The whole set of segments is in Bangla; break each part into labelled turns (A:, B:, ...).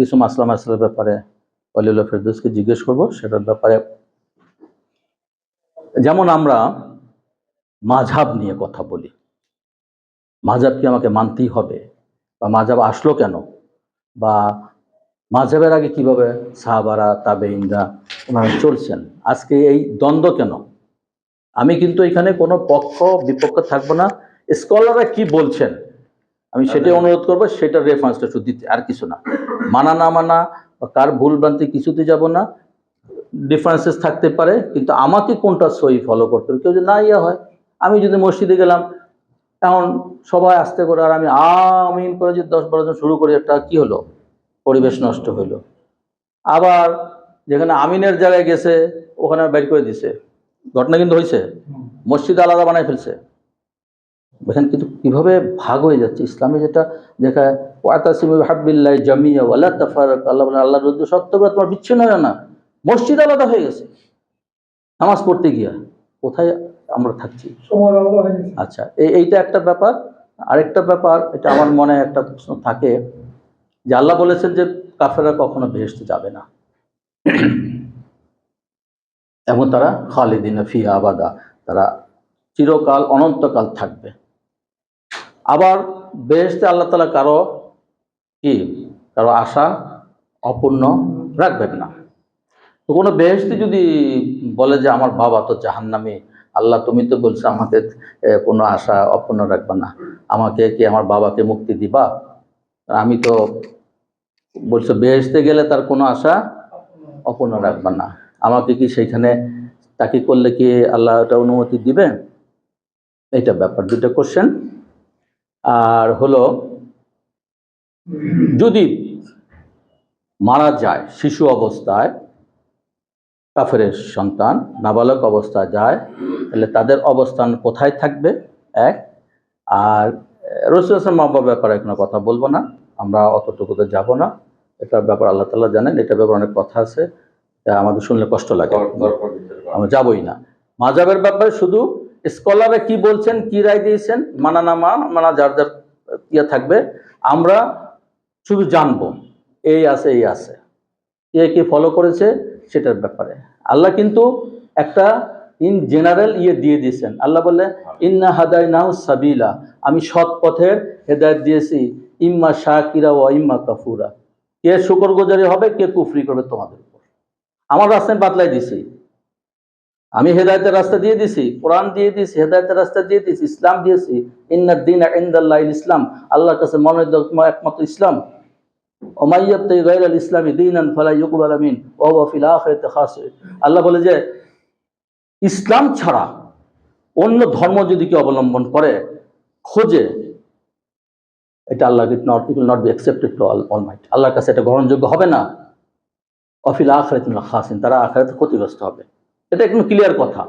A: কিছু মাসলা মাসলার ব্যাপারে ওয়ালিউল্লাহ ফেরদৌসকে জিজ্ঞেস করব সেটার ব্যাপারে। যেমন আমরা মাযহাব নিয়ে কথা বলি, মাযহাব কি আমাকে মানতেই হবে, বা মাযহাব আসলো কেন, বা মাযহাবের আগে কিভাবে সাহাবারা তাবেঈনরা ওনারা চলছেন, আজকে এই দ্বন্দ্ব কেন? আমি কিন্তু এখানে কোনো পক্ষ বিপক্ষ থাকবো না, স্কলাররা কি বলছেন আমি সেটাই অনুরোধ করবো, সেটার রেফারেন্সটা শুধু দিতে, আর কিছু না। মানা না মানা বা কার ভুল ভ্রান্তি কিছুতে যাব না, ডিফারেন্সেস থাকতে পারে, কিন্তু আমাকে কোনটা সহি ফলো করতে হবে। কেউ যদি না হয়, আমি যদি মসজিদে গেলাম, এখন সবাই আসতে করে আর আমি আমিন করে যদি 10-12 জন শুরু করি, একটা কি হলো, পরিবেশ নষ্ট হইল। আবার যেখানে আমিনের জায়গায় গেছে ওখানে বের করে দিছে, ঘটনা কিন্তু হয়েছে, মসজিদ আলাদা বানায় ফেলছে। এখানে কিন্তু কিভাবে ভাগ হয়ে যাচ্ছে ইসলামে, যেটা দেখায় ওয়াতাসিমু বিহাবলিল্লাহি জামিআ ওয়ালা তাফারাকু, আল্লাহ বলেন আল্লাহর রজ্জু শক্ত করে তোমার বিচ্ছিন্ন হয় না। মসজিদ আলাদা হয়ে গেছে নামাজ পড়তে গিয়া, কোথায় আমরা থাকছি? আচ্ছা, এইটা একটা ব্যাপার। আরেকটা ব্যাপার, এটা আমার মনে একটা প্রশ্ন থাকে, যে আল্লাহ বলেছেন যে কাফেররা কখনো বেহেশতে যাবে না, এবং তারা খালিদিনা ফিহা আবাদা, তারা চিরকাল অনন্তকাল থাকবে। আবার বেহেশতে আল্লাহ তাআলা কারো আশা অপূর্ণ রাখবেন না। তো কোনো বেহেশতি যদি বলে যে আমার বাবা তো জাহান্নামী, আল্লাহ তুমি তো বলছো আমাকে কোনো আশা অপূর্ণ রাখবে না, আমাকে কি আমার বাবাকে মুক্তি দিবা? আমি তো বলছো বেহেশতে গেলে তার কোনো আশা অপূর্ণ রাখবে না, আমাকে কি সেইখানে তাকে করলে কি আল্লাহ এটা অনুমতি দিবে? এইটা ব্যাপার, দুটো কোশ্চেন। আর হলো, যদি মারা যায় শিশু অবস্থায়, কাফেরের সন্তান নাবালক অবস্থায় যায়, তাহলে তাদের অবস্থান কোথায় থাকবে? এক। আর রাসূল সাল্লাল্লাহু আলাইহি ওয়াসাল্লাম মা বাবার ব্যাপারে কোনো কথা বলবো না, আমরা অতটুকুতে যাব না, এটার ব্যাপার আল্লাহ তাআলা জানেন, এটার ব্যাপারে অনেক কথা আছে, আমাদের শুনলে কষ্ট লাগে, আমরা যাবই না। মাযহাবের ব্যাপারে শুধু স্কলাররা কি বলছেন, কি রায় দিয়েছেন, মানা না মানা যার যার ইয়ে থাকবে, আমরা শুধু জানবো এই আছে এই আছে, কে কি ফলো করেছে সেটার ব্যাপারে। আল্লাহ কিন্তু একটা ইন জেনারেল দিয়ে দিয়েছেন। আল্লাহ বলে ইন্না হাদাইনাহু সাবিলা, আমি সৎ পথের হেদায়েত দিয়েছি, ইম্মা শাকিরা ওয়া ইম্মা কাফুরা, কে শুকরগুজারি হবে, কে কুফরি করবে তোমাদের উপর। আমার রাস্তায় বাতলাই দিছি, আমি হেদায়েতের রাস্তা দিয়ে দিছি, কোরআন দিয়ে দিছি, হেদায়েতের রাস্তা দিয়ে দিছি, ইসলাম দিয়েছি। ইন্নাদ দীনা ইনদাল্লাহিল ইসলাম, আল্লাহর কাছে মনোনীত একমাত্র ইসলাম। ওমাইয়াবতাগি গায়রাল ইসলামি দীনান ফালা ইউকবাল মিন ওয়া হুয়া ফিল আখিরাতি খাসির। আল্লাহ বলে যে ইসলাম ছাড়া অন্য ধর্ম যদি কেউ অবলম্বন করে, খোঁজে, এটা Allah it will not be accepted to almighty, আল্লাহর কাছে এটা গ্রহণযোগ্য হবে না। ওয়া ফিল আখিরাতি খাসিন, তারা আখিরাতে ক্ষতিগ্রস্ত হবে। এটা একদম ক্লিয়ার কথা।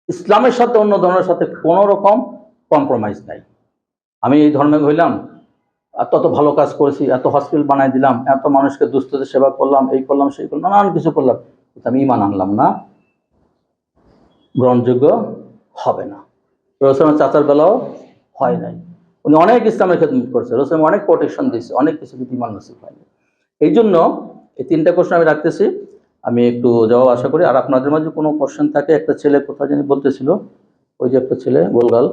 A: ইসলামের সাথে অন্য ধর্মের সাথে কোনো রকম কম্প্রোমাইজ নাই। আমি এই ধর্মে হইলাম, এত ভালো কাজ করেছি, এত হসপিটাল বানাই দিলাম, এত মানুষকে দুস্থদের সেবা করলাম, এই করলাম সেই করলাম, নানান কিছু করলাম, আমি ঈমান আনলাম না, গ্রহণযোগ্য হবে না। রাসূলের চাচার বেলাও হয় নাই, উনি অনেক ইসলামের খেদমত করেছে, রাসূল অনেক প্রোটেকশন দিয়েছে, অনেক কিছু কিন্তু ঈমান নসিব হয়নি। এই জন্য এই তিনটা প্রশ্ন আমি রাখতেছি, আমি একটু জবাব আশা করি। আর আপনাদের মাঝে কোনো কোশ্চেন থাকে, একটা ছেলে কোথায় জানি বলতেছিল, ওই যে একটা ছেলে গোলগাল,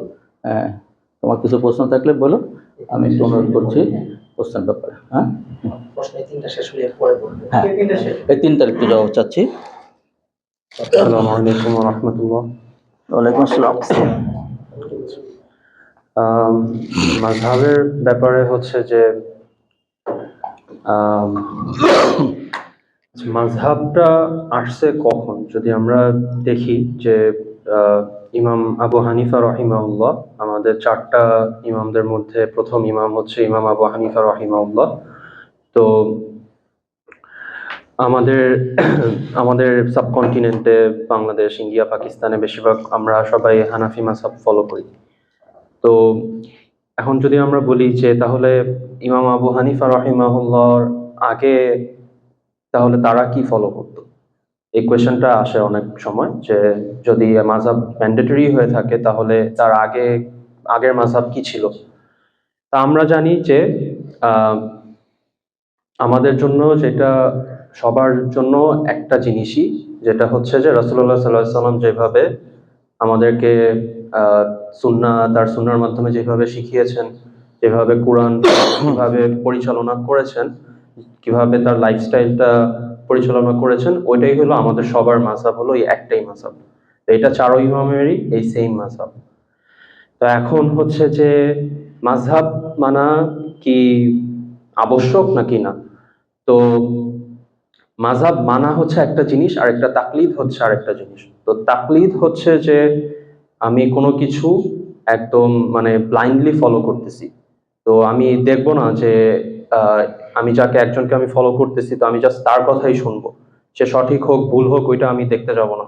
A: তোমার কিছু প্রশ্ন থাকলে বলো, আমি একটু অনুরোধ করছি প্রশ্নের ব্যাপারে। হ্যাঁ, এই তিনটার একটু জবাব চাচ্ছি।
B: আসসালামু আলাইকুম ওয়া রাহমাতুল্লাহ।
A: ওয়ালাইকুম আসসালাম।
B: মাযহাবের ব্যাপারে হচ্ছে যে মাযহাবটা আসছে কখন, যদি আমরা দেখি যে ইমাম আবু হানিফা রাহিমাহুল্লাহ, আমাদের 4টা ইমামদের মধ্যে প্রথম ইমাম হচ্ছে ইমাম আবু হানিফা রাহিমাহুল্লাহ। তো আমাদের সাবকন্টিনেন্টে, বাংলাদেশ, ইন্ডিয়া, পাকিস্তানে বেশিরভাগ আমরা সবাই হানাফি মাযহাব ফলো করি। তো এখন যদি আমরা বলি যে তাহলে ইমাম আবু হানিফা রাহিমাহুল্লাহর আগে তাহলে তারা কি ফলো করত, এই কোয়েশ্চেনটা আসে অনেক সময়, যে যদি মাযহাব ম্যান্ডেটরি হয়ে থাকে তাহলে তার আগের মাযহাব কি ছিল। তা আমরা জানি যে আমাদের জন্য যেটা সবার জন্য একটা জিনিসই, যেটা হচ্ছে যে রাসূলুল্লাহ সাল্লাল্লাহু আলাইহি সাল্লাম যেভাবে আমাদেরকে তার সুন্নাহর মাধ্যমে যেভাবে শিখিয়েছেন, যেভাবে কোরআন কিভাবে পরিচালনা করেছেন, কিভাবে তার লাইফস্টাইলটা পরিচালনা করেছেন, ওইটাই হলো আমাদের সবার মাযহাব, হলো এই একটাই মাযহাব। তো এটা চারো ইমামেরই এই সেম মাযহাব। তো এখন হচ্ছে যে মাযহাব মানা কি আবশ্যক নাকি না? তো মাযহাব মানা হচ্ছে একটা জিনিস, আর একটা তাকলিদ হচ্ছে আরেকটা জিনিস। তো তাকলিদ হচ্ছে যে আমি কোনো কিছু একদম মানে ব্লাইন্ডলি ফলো করতেছি। তো আমি দেখবো না যে আহ, আমি একজনকে আমি ফলো করতেছি, তো আমি জাস্ট তার কথাই শুনবো। সে সঠিক হোক ভুল হোক ওইটা আমি দেখতে যাব না।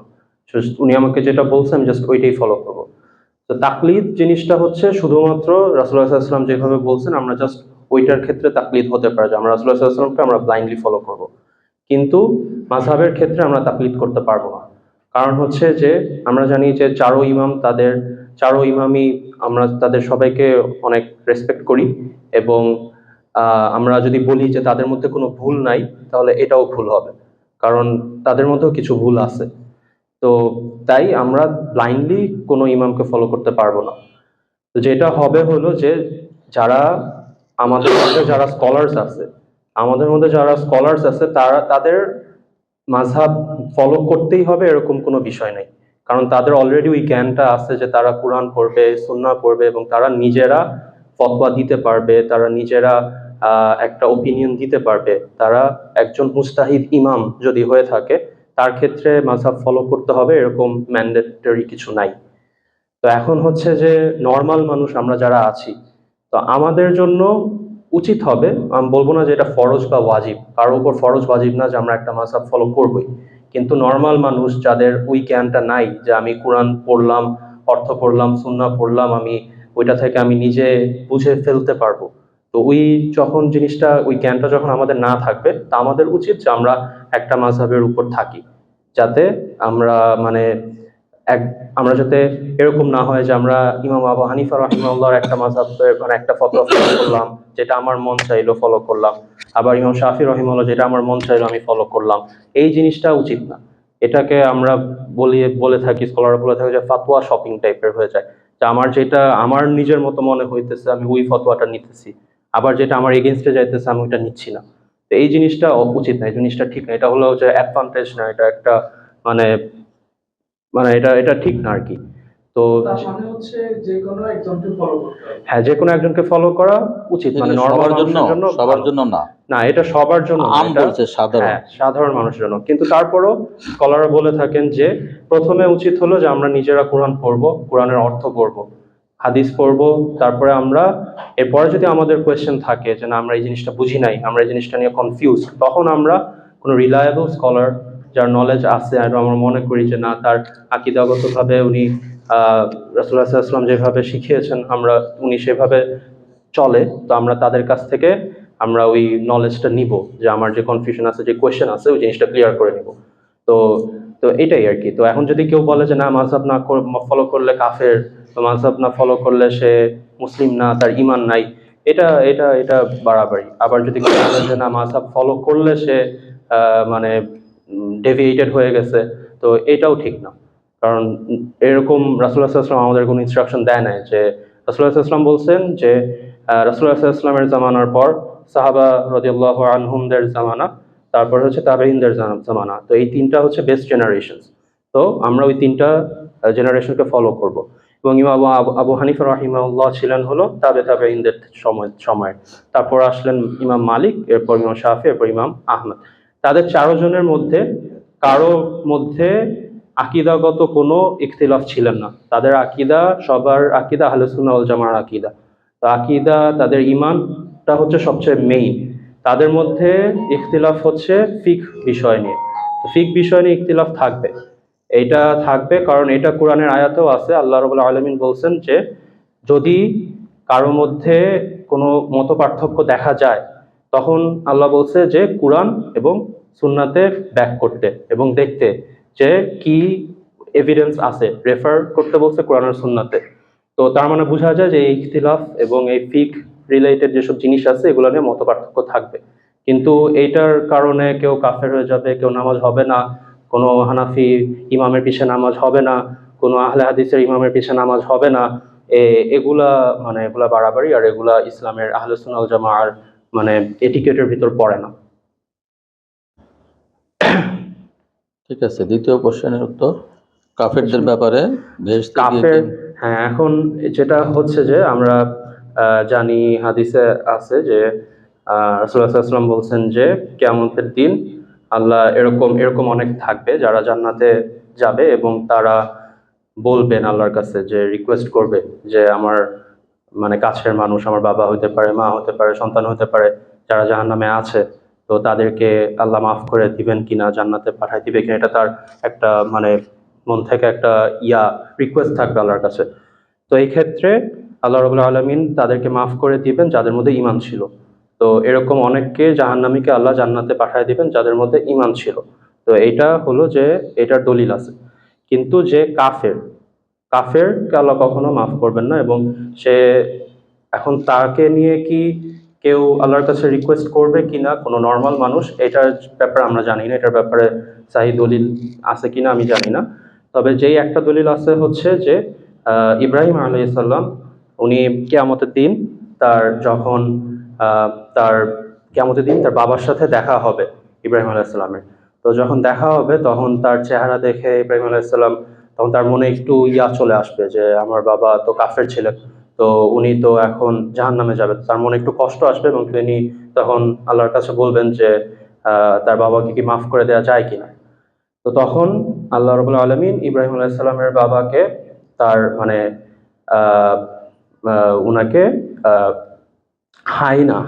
B: Just উনি আমাকে যেটা বলছে আমি জাস্ট ওইটাই ফলো করবো। তো তাকলিদ জিনিসটা হচ্ছে শুধুমাত্র রাসূলুল্লাহ সাল্লাল্লাহু আলাইহি ওয়াসাল্লাম যেভাবে বলছেন আমরা জাস্ট ওইটার ক্ষেত্রে তাকলিদ হতে পারে, যে আমরা রাসূলুল্লাহ সাল্লাল্লাহু আলাইহি ওয়াসাল্লামকে আমরা ব্লাইন্ডলি ফলো করব। কিন্তু মাযহাবের ক্ষেত্রে আমরা তাকলিদ করতে পারবো না। কারণ হচ্ছে যে আমরা জানি যে চারো ইমামই আমরা তাদের সবাইকে অনেক রেসপেক্ট করি, এবং আমরা যদি বলি যে তাদের মধ্যে কোনো ভুল নাই, তাহলে এটাও ভুল হবে, কারণ তাদের মধ্যেও কিছু ভুল আছে। তো তাই আমরা ব্লাইন্ডলি কোনো ইমামকে ফলো করতে পারবো না। তো যেটা হবে হলো যে যারা আমাদের মধ্যে যারা স্কলার্স আছে তাদের মাযহাব ফলো করতেই হবে এরকম কোনো বিষয় নেই। কারণ তাদের অলরেডি ওই জ্ঞানটা আছে যে তারা কোরআন পড়বে, সুন্নাহ পড়বে, এবং তারা নিজেরা ফতোয়া দিতে পারবে, তারা নিজেরা একটা ওপিনিয়ন দিতে পারবে। তারা একজন মুজতাহিদ ইমাম যদি হয়ে থাকে, তার ক্ষেত্রে মাযহাব ফলো করতে হবে এরকম ম্যান্ডেটরি কিছু নাই। তো এখন হচ্ছে যে নর্মাল মানুষ আমরা যারা আছি, তো আমাদের জন্য উচিত হবে, আমি বলবো না যে এটা ফরজ বা ওয়াজিব, কারোর উপর ফরজ ওয়াজিব না যে আমরা একটা মাযহাব ফলো করবই। কিন্তু নর্মাল মানুষ যাদের ওই জ্ঞানটা নাই, যে আমি কোরআন পড়লাম, অর্থ পড়লাম, সুন্নাহ পড়লাম, আমি ওইটা থেকে আমি নিজে বুঝে ফেলতে পারবো। তো ওই জ্ঞানটা যখন আমাদের না থাকবে, তা আমাদের উচিত যে আমরা একটা মাযহাবের উপর থাকি, যাতে আমরা মানে এক আমরা যাতে এরকম না হয় যে আমরা ইমাম আবু হানিফা রাহিমাহুল্লাহর একটা মাযহাবের মানে একটা ফতোয়া ফলো করলাম, যেটা আমার মন চাইলো ফলো করলাম, আবার ইমাম শাফি রহিমাহুল্লাহ যেটা আমার মন চাইলো আমি ফলো করলাম। এই জিনিসটা উচিত না। এটাকে আমরা বলে থাকি, স্কলাররা বলে থাকে যে ফাতোয়া শপিং টাইপের হয়ে যায়, যে যেটা আমার নিজের মতো মনে হইতেছে আমি ওই ফতোয়াটা নিতেছি, আবার যেটা আমার এগেনস্টে যাইতেছে আমি ওইটা নিচ্ছি না। তো এই জিনিসটা উচিত না, এই জিনিসটা ঠিক না। এটা হলো যে অ্যাডভান্টেজ না, এটা একটা মানে মানে এটা ঠিক না আর কি। তো
C: তার মানে হচ্ছে যে কোনো একজনকে ফলো করতে হবে।
B: হ্যাঁ, যে কোনো একজনকে ফলো করা উচিত, মানে নর্মাল মানুষের জন্য
A: সবার
B: ভালো।
A: জন্য না,
B: না, এটা সবার জন্য না,
A: আম
B: এটা
A: বলছে সাধারণ।
B: হ্যাঁ সাধারণ মানুষের জন্য। কিন্তু তারপরও স্কলাররা বলে থাকেন যে প্রথমে উচিত হলো যে আমরা নিজেরা কোরআন পড়বো, কোরআনের অর্থ পড়বো, হাদিস পড়বো। তারপরে এরপরে যদি আমাদের কোয়েশ্চেন থাকে যে না আমরা এই জিনিসটা বুঝি নাই, আমরা এই জিনিসটা নিয়ে কনফিউজ, তখন আমরা কোনো রিলায়েবল স্কলার যার নলেজ আছে, আর আমরা মনে করি যে না তার আকীদাগতভাবে উনি রাসূলুল্লাহ সাল্লাল্লাহু আলাইহি ওয়াসাল্লাম যেভাবে শিখিয়েছেন উনি সেভাবে চলে, তো আমরা তাদের কাছ থেকে আমরা ওই নলেজটা নিব, যে আমার যে কনফিউশন আছে, যে কোয়েশ্চেন আছে, ওই জিনিসটা ক্লিয়ার করে নিব। তো তো এটাই আর কি। তো এখন যদি কেউ বলে যে না মাযহাব না ফলো করলে কাফের, তো মাযহাব না ফলো করলে সে মুসলিম না, তার ঈমান নাই, এটা এটা এটা বাড়াবাড়ি। আবার যদি কেউ বলে যে না মাযহাব ফলো করলে সে মানে ডেভিয়েটেড হয়ে গেছে, তো এটাও ঠিক না। কারণ এরকম রাসূলুল্লাহ সাল্লাল্লাহু আলাইহি ওয়াসাল্লাম আমাদের কোনো ইনস্ট্রাকশন দেয় নাই। যে রাসূলুল্লাহ সাল্লাল্লাহু আলাইহি ওয়াসাল্লাম বলছেন যে রাসূলুল্লাহ সাল্লাল্লাহু আলাইহি ওয়াসাল্লামের জামানার পর সাহাবা রাদিয়াল্লাহু আনহুমদের জামানা, তারপর হচ্ছে তাবেঈনদের জামানা, তো এই তিনটা হচ্ছে বেস্ট জেনারেশনস। তো আমরা ওই তিনটা জেনারেশনকে ফলো করব। এবং ইমাম আবু হানিফা রাহিমাহুল্লাহ ছিলেন হলো তাবেঈনদের সময়। তারপর আসলেন ইমাম মালিক, এরপর ইমাম শাফি, এরপর ইমাম আহমদ। তাদের চারজনের মধ্যে কারো মধ্যে আকীদাগত কোনো ইখতিলাফ ছিলেন না। সবার আকীদা আহলে সুন্নাহ ওয়াল জামাআর আকীদা। তো আকীদা, তাদের ঈমানটা হচ্ছে সবচেয়ে মেইন। তাদের মধ্যে ইখতিলাফ হচ্ছে ফিকহ বিষয় নিয়ে। তো ফিকহ বিষয় নিয়ে ইখতিলাফ থাকবে, এইটা থাকবে, কারণ এটা কোরআনের আয়াতেও আছে। আল্লাহ রাব্বুল আলামিন বলছেন যে যদি কারো মধ্যে কোনো মতপার্থক্য দেখা যায়, তখন আল্লাহ বলছে যে কুরআন এবং সুন্নাতে ব্যাক করতে এবং দেখতে যে কি এভিডেন্স আছে, রেফার করতে বলছে কোরআন আর সুন্নাতে। তো তার মানে বোঝা যায় যে এই ইখতিলাফ এবং এই ফিকহ রিলেটেড যেসব জিনিস আছে এগুলো নিয়ে মতপার্থক্য থাকবে। কিন্তু এইটার কারণে কেউ কাফের হয়ে যাবে, কেউ নামাজ হবে না, কোনো হানাফি ইমামের পিছে নামাজ হবে না, কোনো আহলে হাদিসের ইমামের পিছে নামাজ হবে না, এগুলা মানে এগুলা বাড়াবাড়ি, আর এগুলা ইসলামের আহলে সুন্নাহ ওয়াল জামাআর মানে এটিকেটের ভিতর পড়ে না।
A: ঠিক আছে, দ্বিতীয় কোশ্চেনের উত্তর কাফেরদের ব্যাপারে বেহেশতে গিয়ে
B: কাফের, হ্যাঁ, এখন যেটা হচ্ছে যে আমরা জানি হাদিসে আছে যে রাসূলুল্লাহ সাল্লাল্লাহু আলাইহি ওয়াসাল্লাম বলছেন যে কিয়ামতের দিন আল্লাহ এরকম অনেক থাকবে যারা জান্নাতে যাবে, এবং তারা বলবেন আল্লাহর কাছে, যে রিকোয়েস্ট করবে যে আমার মানে কাছের মানুষ, আমার বাবা হতে পারে, মা হতে পারে, সন্তান হতে পারে, যারা জাহান্নামে আছে, তো তাদেরকে আল্লাহ মাফ করে দিবেন কিনা, জান্নাতে পাঠাই দিবে কিনা, এটা তার একটা মানে মন থেকে একটা রিকোয়েস্ট থাকবে আল্লাহর কাছে। তো এই ক্ষেত্রে আল্লাহ রাব্বুল আলামিন তাদেরকে মাফ করে দিবেন যাদের মধ্যে ঈমান ছিল। তো এরকম অনেককে জাহান্নামীকে আল্লাহ জান্নাতে পাঠিয়ে দিবেন যাদের মধ্যে ঈমান ছিল। তো এইটা হলো যে এটার দলিল আছে। কিন্তু যে কাফেরকে আল্লাহ কখনো মাফ করবেন না, এবং সে এখন তাকে নিয়ে কি কেউ আল্লাহর কাছে রিকোয়েস্ট করবে কিনা কোনো নর্মাল মানুষ, এটার ব্যাপারে আমরা জানি না, এটার ব্যাপারে সাহি দলিল আছে কিনা আমি জানি না। তবে যেই একটা দলিল আছে হচ্ছে যে ইব্রাহিম আলাইহিস সালাম উনি কিয়ামতের দিন যখন তার কিয়ামতের দিন তার বাবার সাথে দেখা হবে ইব্রাহিম আলাইহিস সালামের। তো যখন দেখা হবে তখন তার চেহারা দেখে ইব্রাহিম আলাইহিস সালাম, তখন তার মনে একটু চলে আসবে যে আমার বাবা তো কাফের ছিলেন, তো উনি তো এখন জাহান্নামে যাবে, তার মনে একটু কষ্ট আসবে, এবং তিনি তখন আল্লাহর কাছে বলবেন যে তার বাবাকে কি মাফ করে দেওয়া যায় কিনা। তো তখন আল্লাহ রাব্বুল আলামিন ইব্রাহিম আলাইহিস সালামের বাবাকে তার মানে উনাকে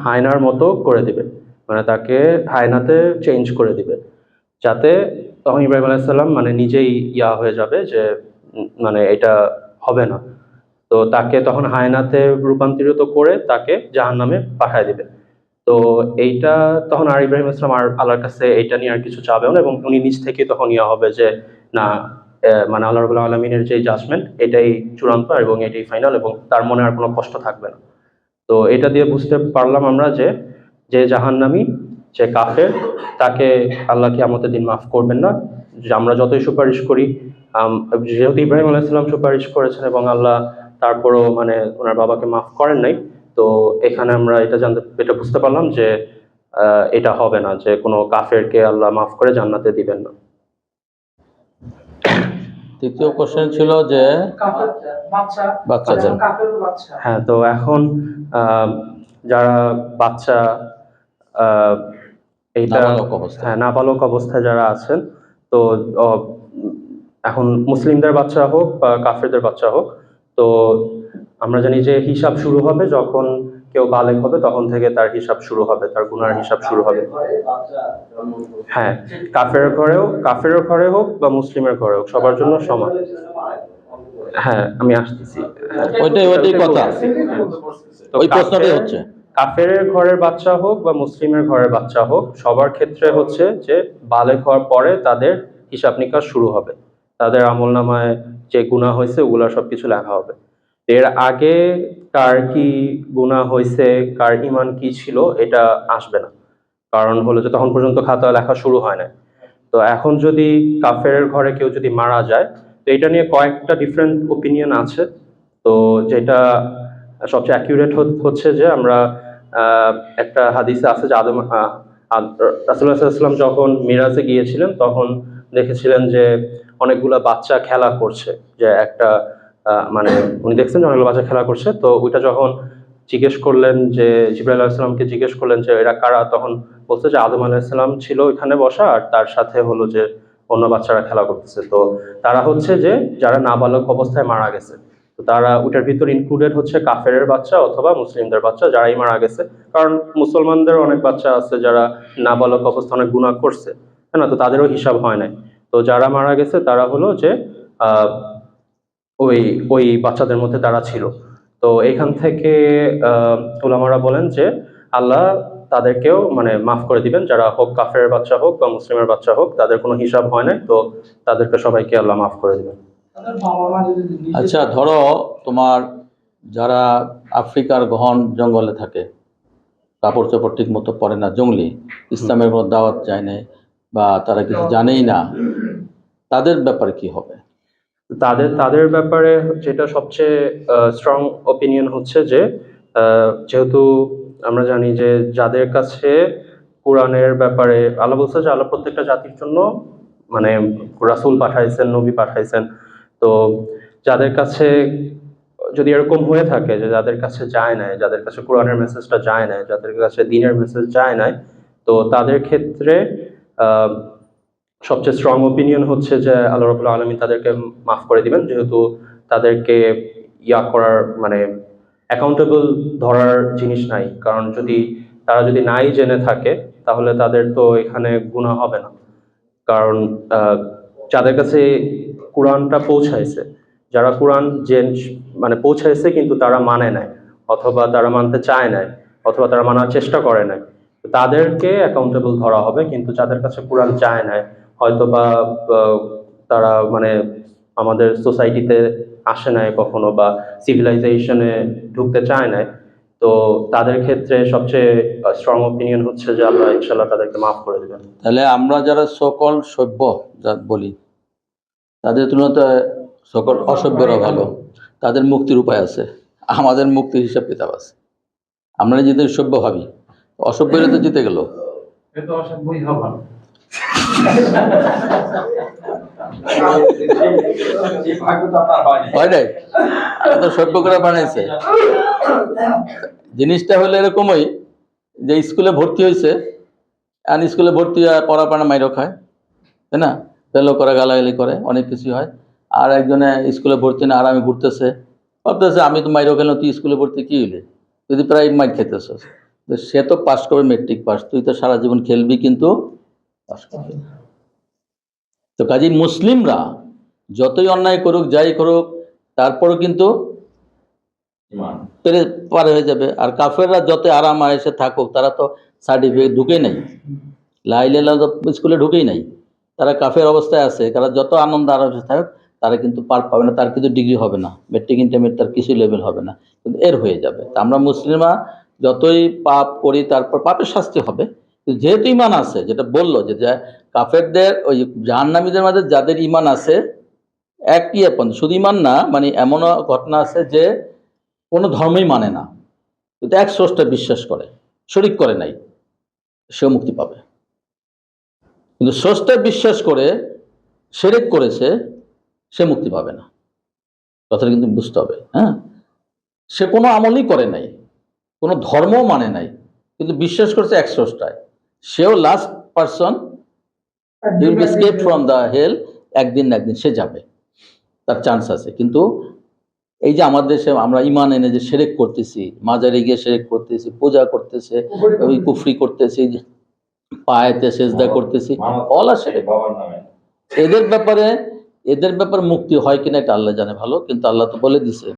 B: হায়নার মতো করে দিবে, মানে তাকে হায়নাতে চেঞ্জ করে দিবে, যাতে তখন ইব্রাহিম আলাইহিস সালাম মানে নিজেই হয়ে যাবে যে মানে এটা হবে না। তো তাকে তখন হায়নাতে রূপান্তরিত করে তাকে জাহান্নামে পাঠায় দিবে। তো এইটা তখন আর ইব্রাহিম ইসলাম আর আল্লাহর কাছে এইটা নিয়ে আর কিছু চাবেও না, এবং উনি নিজ থেকে তখন হবে যে না, মানে আল্লাহ রাব্বুল আলামিনের যে জাজমেন্ট এটাই চূড়ান্ত এবং এটাই ফাইনাল, এবং তার মনে আর কোনো কষ্ট থাকবে না। তো এটা দিয়ে বুঝতে পারলাম আমরা যে যে জাহান্নামী, যে কাফের, তাকে আল্লাহ কিয়ামতের দিন মাফ করবেন না। যে আমরা যতই সুপারিশ করি, যেহেতু ইব্রাহিম আলাইহিস সালাম সুপারিশ করেছেন এবং আল্লাহ তারপরও মানে ওনার বাবাকে মাফ করেন নাই, তো এখানে আমরা এটা বুঝতে পারলাম যে এটা হবে না, যে কোনো কাফেরকে আল্লাহ মাফ করে জান্নাতে দিবেন না।
A: তৃতীয় কোশ্চেন ছিল যে
C: কাফের
A: বাচ্চাদের।
C: যেমন কাফের বাচ্চা।
B: হ্যাঁ, তো এখন যারা বাচ্চা এইটা
A: নাবালক অবস্থায়।
B: হ্যাঁ, নাবালক অবস্থায় যারা আছেন, তো এখন মুসলিমদের বাচ্চা হোক বা কাফেরদের বাচ্চা হোক, তো আমরা জানি যে হিসাব শুরু হবে যখন কেউ বালেগ হবে, তখন থেকে তার হিসাব শুরু হবে, তার গুনার হিসাব শুরু হবে। হ্যাঁ, কাফের ঘরে হোক বা মুসলিমের ঘরে হোক, সবার জন্য সমান। হ্যাঁ, আমি আসতেছি।
A: ওইটাই কথা,
B: তো
A: ওই প্রশ্নটাই হচ্ছে।
B: কাফের ঘরের বাচ্চা হোক বা মুসলিমের ঘরের বাচ্চা হোক, সবার ক্ষেত্রে হচ্ছে যে বালেগ হওয়ার পরে তাদের হিসাব নিকাশ শুরু হবে, তাদের আমলনামায় যে গুনাহ হয়েছে ওগুলা সবকিছু লেখা হবে। এর আগে কার কি গুনাহ হয়েছে, কার ঈমান কি ছিল, এটা আসবে না, কারণ হলো যে তখন পর্যন্ত খাতা লেখা শুরু হয় না। তো এখন যদি কাফেরের ঘরে কেউ যদি মারা যায়, তো এটা নিয়ে কয়েকটা ডিফারেন্ট ওপিনিয়ন আছে। তো যেটা সবচেয়ে অ্যাকিউরেট হচ্ছে যে আমরা একটা হাদিসে আছে যে রাসূলুল্লাহ সাল্লাল্লাহু আলাইহি ওয়াসাল্লাম যখন মিরাজে গিয়েছিলেন তখন দেখেছিলেন যে অনেকগুলা বাচ্চা খেলা করছে, যে একটা মানে উনি দেখছেন যে অনেকগুলো বাচ্চা খেলা করছে। তো ওইটা যখন জিজ্ঞেস করলেন, যে জিবরাইল আলাইহিস সালামকে জিজ্ঞেস করলেন যে এরা কারা, তখন বলছে যে আদম আলাইহিস সালাম ছিল এখানে বসা, আর তার সাথে হলো যে অন্য বাচ্চারা খেলা করতেছে। তো তারা হচ্ছে যে যারা নাবালক অবস্থায় মারা গেছে, তো তারা ওটার ভিতর ইনক্লুডেড হচ্ছে কাফেরের বাচ্চা অথবা মুসলিমদের বাচ্চা যারাই মারা গেছে। কারণ মুসলমানদের অনেক বাচ্চা আছে যারা নাবালক অবস্থায় অনেক গুনাহ করছে, তাই না? তো তাদেরও হিসাব হয় নাই। তো যারা মারা গেছে তারা হলো যে ওই ওই বাচ্চাদের মধ্যে তারা ছিল। তো এখান থেকে উলামারা বলেন যে আল্লাহ তাদেরকেও মানে মাফ করে দিবেন, যারা হোক কাফেরের বাচ্চা হোক বা মুসলিমের বাচ্চা হোক, তাদের কোনো হিসাব হয় নাই, তো তাদেরকে সবাইকে আল্লাহ মাফ করে দিবেন।
C: তাদের বাবা মা যদি নিজে
A: আচ্ছা, ধরো তোমার যারা আফ্রিকার গহন জঙ্গলে থাকে, কাপড় চোপড় ঠিক মতো পরে না, জঙ্গলি, ইসলামের কোনো দাওয়াত যায় না, বা তারা কিছু জানেই না, তাদের ব্যাপারে কি হবে?
B: তাদের ব্যাপারে যেটা সবচেয়ে স্ট্রং ওপিনিয়ন হচ্ছে যে যেহেতু আমরা জানি যে যাদের কাছে কোরআনের ব্যাপারে আল্লাহ বলছে যে আল্লাহ প্রত্যেকটা জাতির জন্য মানে রাসূল পাঠাইছেন, নবী পাঠাইছেন। তো যাদের কাছে যদি এরকম হয়ে থাকে যে যাদের কাছে যায় না, যাদের কাছে কোরআনের মেসেজটা যায় না, যাদের কাছে দ্বীনের মেসেজ যায় না, তো তাদের ক্ষেত্রে আহ সবচেয়ে স্ট্রং ওপিনিয়ন হচ্ছে যে আল্লাহ রাব্বুল আলামিন তাদেরকে মাফ করে দিবেন, যেহেতু তাদেরকে করার মানে অ্যাকাউন্টেবল ধরার জিনিস নাই। কারণ তারা যদি নাই জেনে থাকে তাহলে তাদের তো এখানে গুনাহ হবে না। কারণ আহ, যাদের কাছে কোরআনটা পৌঁছাইছে, যারা কোরআন মানে পৌঁছাইছে কিন্তু তারা মানে নাই, অথবা তারা মানতে চায় নাই, অথবা তারা মানার চেষ্টা করে নাই, তো তাদেরকে অ্যাকাউন্টেবল ধরা হবে। কিন্তু যাদের কাছে কোরআন চায় নাই, হয়তো বা তারা মানে আমাদের সোসাইটিতে আসে নাই কখনো, বা সিভিলাইজেশনে ঢুকতে চায় নাই, তো তাদের ক্ষেত্রে সবচেয়ে স্ট্রং ওপিনিয়ন হচ্ছে যে আল্লাহ ইনশাল্লাহ তাদেরকে মাফ করে দেবেন।
A: তাহলে আমরা যারা সকল সভ্য যা বলি, তাদের তুলনাতে সকল অসভ্যরা ভালো, তাদের মুক্তির উপায় আছে, আমাদের মুক্তির হিসাব কিতাব আছে। আমরা যদি সভ্য ভাবি, অসভ্যরা তো জিতে গেল।
C: এটা অসম্ভবই হবে না।
A: হয় নাই, তো সভ্য করে বানাইছে। জিনিসটা হলো এরকমই যে স্কুলে ভর্তি হয়েছে, আর স্কুলে ভর্তি হয় পড়া পানা মাইরও খায়, তাই না, ফেলো করে গালাগালি করে, অনেক কিছু হয়। আর একজনে স্কুলে ভর্তি না আরামে ঘুরতেছে, ভাবতেছে আমি তো মাইরও খেলাম, তুই স্কুলে ভর্তি কী হইলে, যদি প্রায় মাইর খেতেছ, তো সে তো পাস করবে, মেট্রিক পাস, তুই তো সারা জীবন খেলবি কিন্তু পাস করবি না। তো কাজী মুসলিমরা যতই অন্যায় করুক, যাই করুক, তারপরও কিন্তু পারে হয়ে যাবে। আর কাফেররা যত আরাম আয়েসে থাকুক, তারা তো সার্টিফিকেট ঢুকেই নাই, লাইলা স্কুলে ঢুকেই নাই, তারা কাফের অবস্থায় আছে। তারা যত আনন্দ আরামে থাকুক, তারা কিন্তু পার পাবে না, তার কিন্তু ডিগ্রি হবে না, মেট্রিক ইন্টারমিডিয়েট তার কিছু লেভেল হবে না, কিন্তু এর হয়ে যাবে। তা আমরা মুসলিমরা যতই পাপ করি, তারপর পাপের শাস্তি হবে। কিন্তু যেহেতু ইমান আছে, যেটা বললো যে কাফেরদের ওই জাহান্নামীদের মাঝে যাদের ইমান আছে, একই আপন, শুধু ইমান না, মানে এমনও ঘটনা আছে যে কোনো ধর্মই মানে না, কিন্তু এক স্রষ্টা বিশ্বাস করে, শরিক করে নাই, সেও মুক্তি পাবে। কিন্তু স্রষ্টা বিশ্বাস করে শিরক করেছে, সে মুক্তি পাবে না। কথাটা কিন্তু বুঝতে হবে। হ্যাঁ, সে কোনো আমলই করে নাই, কোনো ধর্মও মানে নাই, কিন্তু বিশ্বাস করেছে এক স্রষ্টায়, সেও last person, he will be escape from the hell, একদিন না একদিন সে যাবে, তার চান্স আছে। কিন্তু এই যে আমাদের দেশে আমরা ইমান এনে যে শিরক করতেছি, মাজারে গিয়ে শিরক করতেছি, পূজা করতেছে, ওই কুফরি করতেছি, পায়েতে সেজদা করতেছি, অলা শিরক। এদের ব্যাপারে মুক্তি হয় কিনা এটা আল্লাহ জানে ভালো, কিন্তু আল্লাহ তো বলে দিছে